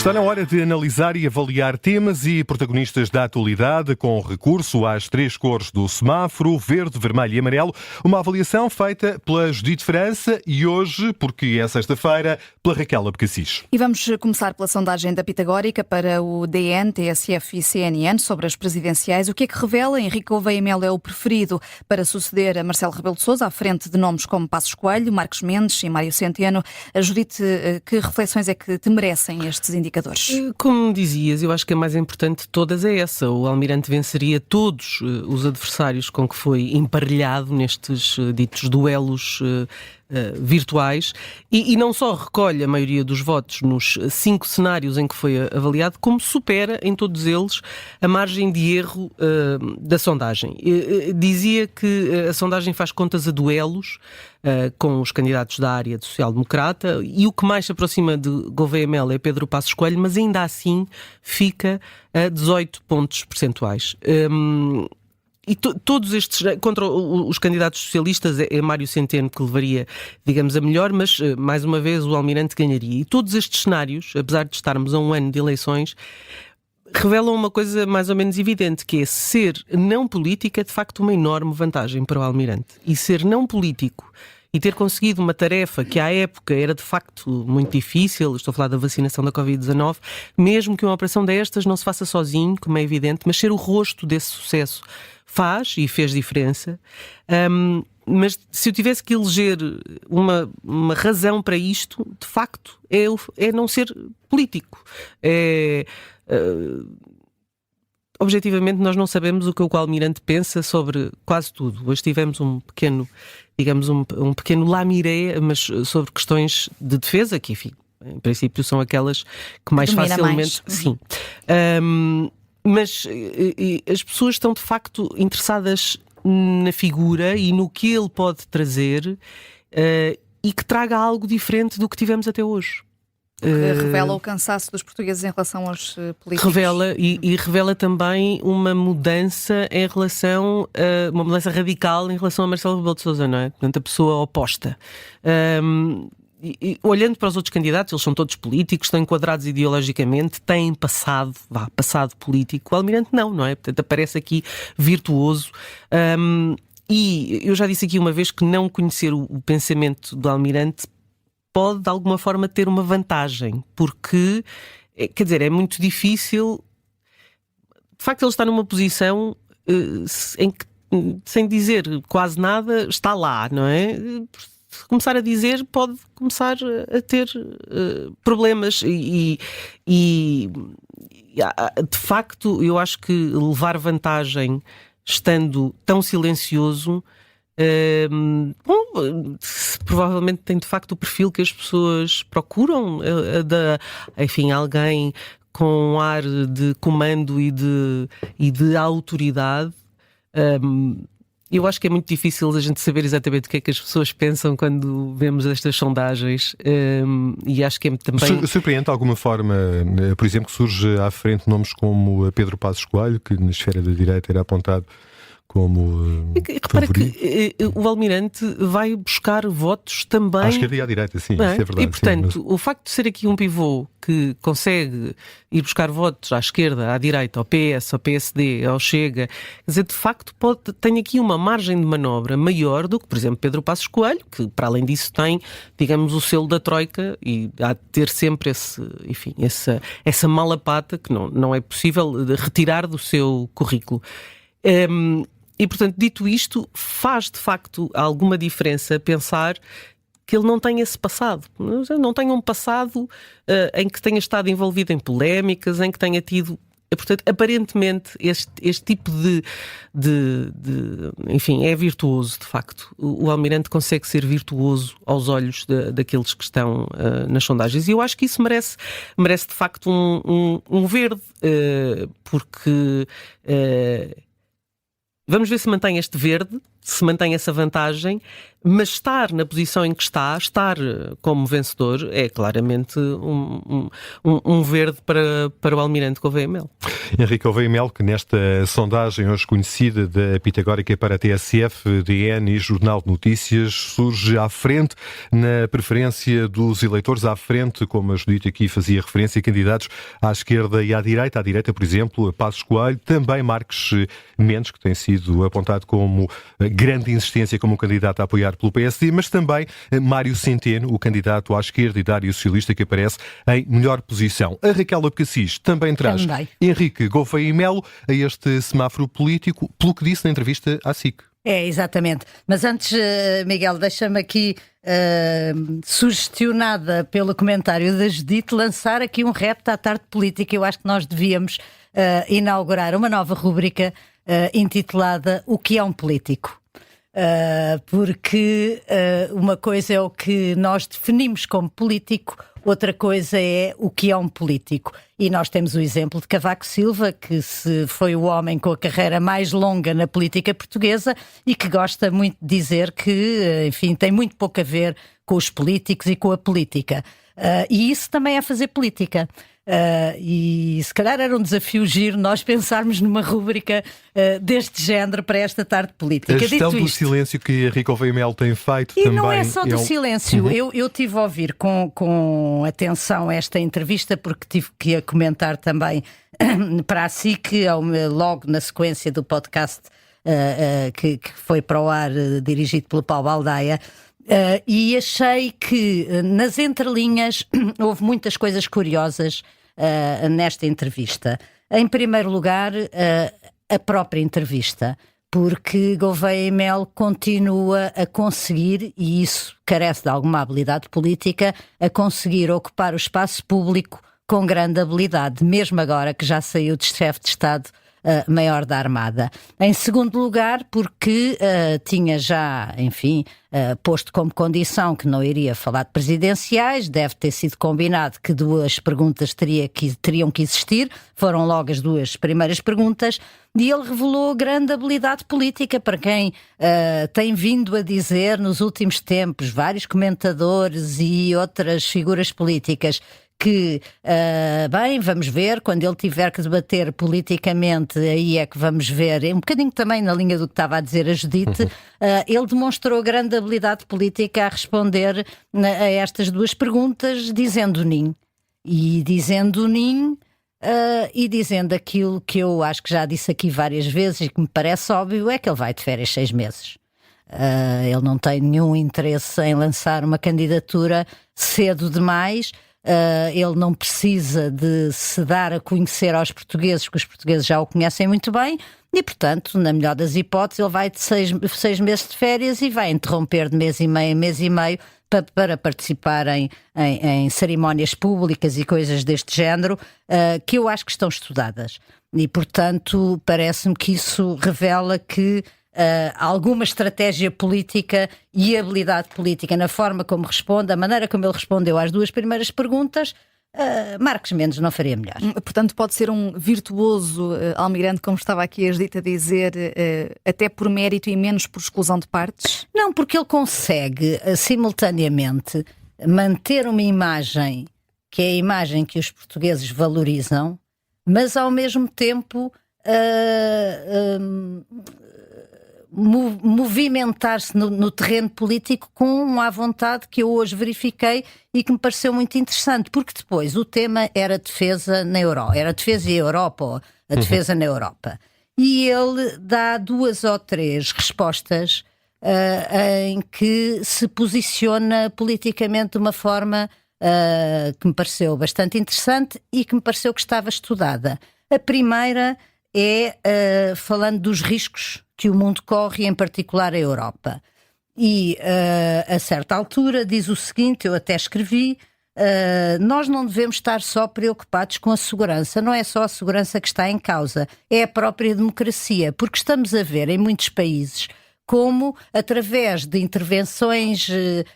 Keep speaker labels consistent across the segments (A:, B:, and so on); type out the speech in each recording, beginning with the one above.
A: Está na hora de analisar e avaliar temas e protagonistas da atualidade com recurso às três cores do semáforo, verde, vermelho e amarelo. Uma avaliação feita pela Judite França e hoje, porque é sexta-feira, pela Raquel Abcacis.
B: E vamos começar pela sondagem da Pitagórica para o DN, TSF e CNN sobre as presidenciais. O que é que revela? Henrique Gouveia Melo é o preferido para suceder a Marcelo Rebelo de Sousa, à frente de nomes como Passos Coelho, Marcos Mendes e Mário Centeno. A Judite, que reflexões é que te merecem estes indicadores?
C: Como dizias, eu acho que a mais importante de todas é essa. O Almirante venceria todos os adversários com que foi emparelhado nestes ditos duelos virtuais e não só recolhe a maioria dos votos nos 5 cenários em que foi avaliado, como supera em todos eles a margem de erro da sondagem. Dizia que a sondagem faz contas a duelos com os candidatos da área de social-democrata e o que mais se aproxima de Gouveia Melo é Pedro Passos Coelho, mas ainda assim fica a 18 pontos percentuais. E todos estes, contra os candidatos socialistas, é Mário Centeno que levaria, digamos, a melhor, mas mais uma vez o Almirante ganharia. E todos estes cenários, apesar de estarmos a um ano de eleições, revelam uma coisa mais ou menos evidente, que é ser não político é de facto uma enorme vantagem para o Almirante. E ser não político e ter conseguido uma tarefa que à época era de facto muito difícil, estou a falar da vacinação da Covid-19, mesmo que uma operação destas não se faça sozinho, como é evidente, mas ser o rosto desse sucesso faz e fez diferença. Mas se eu tivesse que eleger uma razão para isto, de facto, é não ser político. Objetivamente, nós não sabemos o que o Almirante pensa sobre quase tudo. Hoje tivemos um pequeno lamiré, mas sobre questões de defesa, que, enfim, em princípio são aquelas que mais facilmente... Sim. Mas as pessoas estão de facto interessadas na figura e no que ele pode trazer e que traga algo diferente do que tivemos até hoje.
B: Revela o cansaço dos portugueses em relação aos políticos.
C: Revela e revela também uma mudança em relação uma mudança radical em relação a Marcelo Rebelo de Sousa, não é? Portanto, a pessoa oposta. E olhando para os outros candidatos, eles são todos políticos, estão enquadrados ideologicamente, têm passado político. O Almirante não é? Portanto, aparece aqui virtuoso. E eu já disse aqui uma vez que não conhecer o pensamento do Almirante pode, de alguma forma, ter uma vantagem, porque, quer dizer, é muito difícil. De facto, ele está numa posição em que, sem dizer quase nada, está lá, não é? Se começar a dizer, pode começar a ter problemas e de facto eu acho que levar vantagem estando tão silencioso provavelmente tem de facto o perfil que as pessoas procuram, enfim, alguém com um ar de comando e de autoridade. Eu acho que é muito difícil a gente saber exatamente o que é que as pessoas pensam quando vemos estas sondagens e acho que é também...
A: Surpreende de alguma forma, por exemplo, que surge à frente nomes como Pedro Passos Coelho, que na esfera da direita era apontado como
C: repara que o Almirante vai buscar votos também
A: à esquerda e à direita, sim, isso é verdade.
C: E portanto,
A: sim,
C: o facto de ser aqui um pivô que consegue ir buscar votos à esquerda, à direita, ao PS, ao PSD, ao Chega, quer dizer, de facto tem aqui uma margem de manobra maior do que, por exemplo, Pedro Passos Coelho, que para além disso tem, digamos, o selo da Troika e há de ter sempre essa mala pata que não é possível retirar do seu currículo. E, portanto, dito isto, faz de facto alguma diferença pensar que ele não tem esse passado. Não tem um passado em que tenha estado envolvido em polémicas, em que tenha tido... Portanto, aparentemente, este tipo enfim, é virtuoso, de facto. O Almirante consegue ser virtuoso aos olhos daqueles que estão nas sondagens. E eu acho que isso merece de facto um verde, porque... vamos ver se mantém este verde se mantém essa vantagem, mas estar na posição em que está, estar como vencedor, é claramente um verde para o Almirante Gouveia Melo.
A: Henrique Gouveia Melo, que nesta sondagem hoje conhecida da Pitagórica para a TSF, DN e Jornal de Notícias, surge à frente na preferência dos eleitores, à frente, como a Judite aqui fazia referência, candidatos à esquerda e à direita, por exemplo, Passos Coelho, também Marques Mendes, que tem sido apontado como grande insistência como candidato a apoiar pelo PSD, mas também Mário Centeno, o candidato à esquerda e da área socialista, que aparece em melhor posição. A Raquel Abcacis também traz Henrique Gouveia Melo a este semáforo político, pelo que disse na entrevista à SIC.
D: É, exatamente. Mas antes, Miguel, deixa-me aqui, sugestionada pelo comentário da Judite, lançar aqui um repto à tarde política. Eu acho que nós devíamos inaugurar uma nova rúbrica intitulada O que é um político? Porque uma coisa é o que nós definimos como político, outra coisa é o que é um político. E nós temos o exemplo de Cavaco Silva, que foi o homem com a carreira mais longa na política portuguesa e que gosta muito de dizer que, enfim, tem muito pouco a ver com os políticos e com a política. E isso também é fazer política. E se calhar era um desafio giro nós pensarmos numa rúbrica deste género para esta tarde política.
A: A gestão do silêncio que Henrique Gouveia Melo tem feito
D: e
A: também.
D: Não é só do silêncio. Eu tive a ouvir com atenção esta entrevista, porque tive que a comentar também para a SIC, logo na sequência do podcast que foi para o ar, dirigido pelo Paulo Baldaia. E achei que nas entrelinhas houve muitas coisas curiosas nesta entrevista. Em primeiro lugar, a própria entrevista, porque Gouveia Melo continua a conseguir, e isso carece de alguma habilidade política, a conseguir ocupar o espaço público com grande habilidade, mesmo agora que já saiu de chefe de Estado Maior da Armada. Em segundo lugar, porque tinha já, enfim, posto como condição que não iria falar de presidenciais, deve ter sido combinado que 2 perguntas teriam que existir, foram logo as 2 primeiras perguntas, e ele revelou grande habilidade política, para quem tem vindo a dizer nos últimos tempos, vários comentadores e outras figuras políticas, que, bem, vamos ver, quando ele tiver que debater politicamente, aí é que vamos ver, um bocadinho também na linha do que estava a dizer a Judite, ele demonstrou grande habilidade política a responder a estas 2 perguntas, dizendo nim. E dizendo nim, e dizendo aquilo que eu acho que já disse aqui várias vezes e que me parece óbvio, é que ele vai de férias 6 meses. Ele não tem nenhum interesse em lançar uma candidatura cedo demais. Ele não precisa de se dar a conhecer aos portugueses, porque os portugueses já o conhecem muito bem, e portanto, na melhor das hipóteses, ele vai de 6 meses de férias e vai interromper de mês e meio para participar em cerimónias públicas e coisas deste género, que eu acho que estão estudadas. E portanto, parece-me que isso revela que alguma estratégia política e habilidade política na forma como responde, a maneira como ele respondeu às 2 primeiras perguntas, Marques Mendes não faria melhor.
B: Portanto, pode ser um virtuoso almirante, como estava aqui a Judite a dizer, até por mérito e menos por exclusão de partes?
D: Não, porque ele consegue simultaneamente manter uma imagem que é a imagem que os portugueses valorizam, mas ao mesmo tempo movimentar-se no terreno político com uma vontade que eu hoje verifiquei e que me pareceu muito interessante, porque depois o tema era defesa na Europa, era defesa e Europa, ou a defesa na Europa. E ele dá 2 ou 3 respostas em que se posiciona politicamente de uma forma que me pareceu bastante interessante e que me pareceu que estava estudada. A primeira é falando dos riscos que o mundo corre, em particular a Europa. E a certa altura diz o seguinte, eu até escrevi, nós não devemos estar só preocupados com a segurança, não é só a segurança que está em causa, é a própria democracia, porque estamos a ver em muitos países como, através de intervenções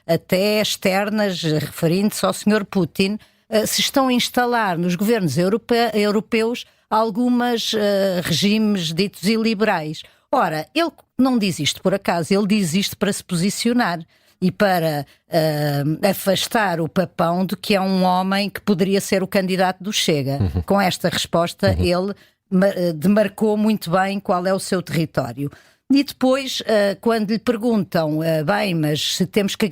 D: até externas, referindo-se ao Sr. Putin, se estão a instalar nos governos europeus algumas regimes ditos iliberais. Ora, ele não diz isto por acaso, ele diz isto para se posicionar e para afastar o papão de que é um homem que poderia ser o candidato do Chega. Com esta resposta, ele demarcou muito bem qual é o seu território. E depois, quando lhe perguntam, bem, mas se temos que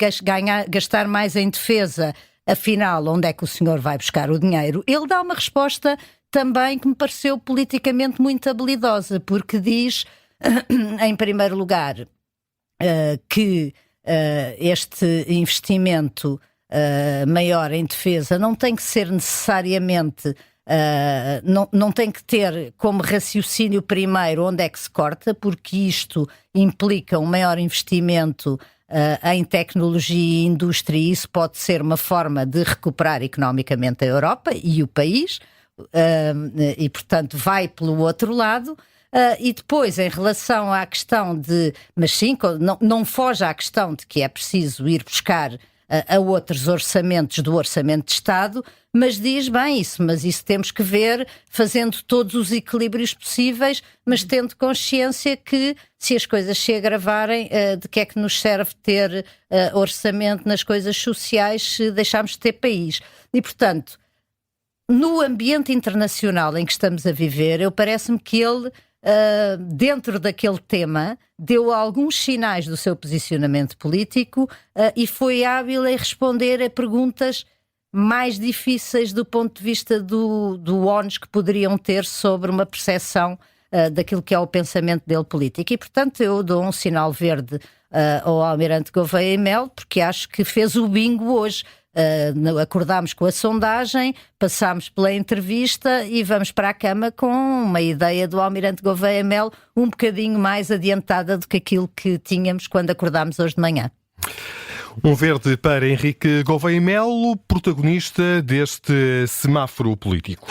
D: gastar mais em defesa, afinal, onde é que o senhor vai buscar o dinheiro? Ele dá uma resposta também que me pareceu politicamente muito habilidosa, porque diz, em primeiro lugar, que este investimento maior em defesa não tem que ser necessariamente, não tem que ter como raciocínio primeiro onde é que se corta, porque isto implica um maior investimento em tecnologia e indústria, e isso pode ser uma forma de recuperar economicamente a Europa e o país, e portanto vai pelo outro lado. E depois, em relação à questão de... Mas sim, não foge à questão de que é preciso ir buscar a outros orçamentos do Orçamento de Estado, mas diz, bem, mas isso temos que ver fazendo todos os equilíbrios possíveis, mas tendo consciência que se as coisas se agravarem, de que é que nos serve ter orçamento nas coisas sociais se deixarmos de ter país. E, portanto, no ambiente internacional em que estamos a viver, parece-me que ele... dentro daquele tema, deu alguns sinais do seu posicionamento político e foi hábil em responder a perguntas mais difíceis do ponto de vista do ónus que poderiam ter sobre uma percepção daquilo que é o pensamento dele político. E, portanto, eu dou um sinal verde ao Almirante Gouveia e Melo, porque acho que fez o bingo hoje. Acordámos com a sondagem, passámos pela entrevista e vamos para a cama com uma ideia do Almirante Gouveia e Melo um bocadinho mais adiantada do que aquilo que tínhamos quando acordámos hoje de manhã.
A: Um verde para Henrique Gouveia e Melo, protagonista deste semáforo político.